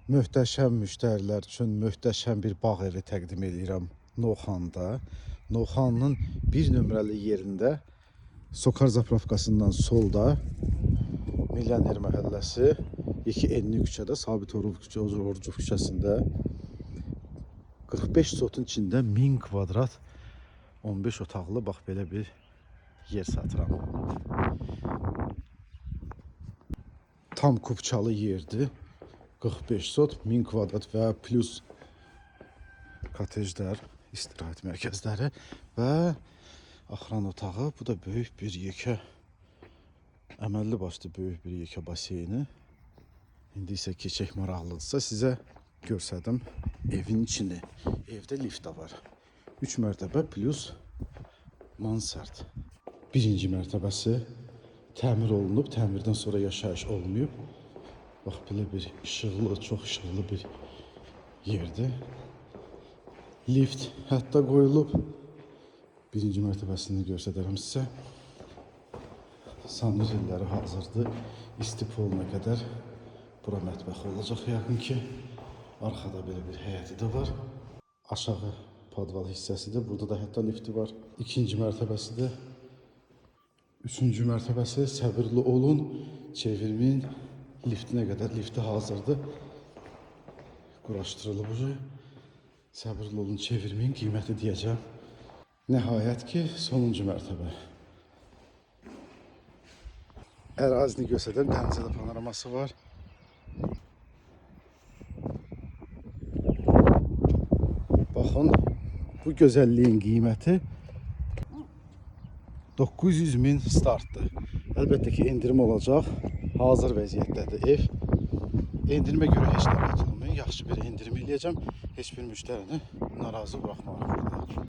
Möhtəşəm müştərilər üçün möhtəşəm bir bağ evi təqdim edirəm Novxanda. Novxanın bir nömrəli yerində Sokar zapravkasından solda Milyoner məhəlləsi 2 enli küçədə Sabit Orucov küçəsində 45 sotun içində 1000 kvadrat 15 otaqlı bax belə bir yer satıram. Tam kupçalı yerdir. 45 sot, 1000 kvadrat və plus kotejlər, istirahət mərkəzləri və axıran otağı. Bu da böyük bir yekə, əməlli başlı böyük bir yekə baseyni. İndi isə keçək maraqlıdırsa sizə görsədim evin içini. Evdə lift də var. 3 mərtəbə plus mansard. Birinci mərtəbəsi təmir olunub, təmirdən sonra yaşayış olmayıb. Bax belə bir işıqlı, çox işıqlı bir yerdir. Lift hətta qoyulub. Birinci mərtəbəsini göstərərəm sizə. Sanuzilləri hazırdır. İsti poluna qədər bura mətbəx olacaq yəqin ki. Arxada belə bir həyəti də var. Aşağı podval hissəsidir. Burada da hətta lifti var. İkinci mərtəbəsidir. Üçüncü mərtəbəsi səbirli olun. Çevirmin liftinə qədər lifti hazırdır. Quraşdırılıb ucu. Səbirli olun, çevirmeyin, qiyməti deyəcəm. Nəhayət ki, sonuncu mərtəbə. Ərazini göstərdim, dənizə də panoraması var. Baxın, bu gözəlliyin qiyməti 900.000 startdır. Əlbəttə ki, endirim olacaq. Hazır vəziyyətdədir ev. Endirimə görə heç narahat olmayın. Yaxşı bir endirim eləyəcəm. Heç bir müştərini narazı buraxmaram burada.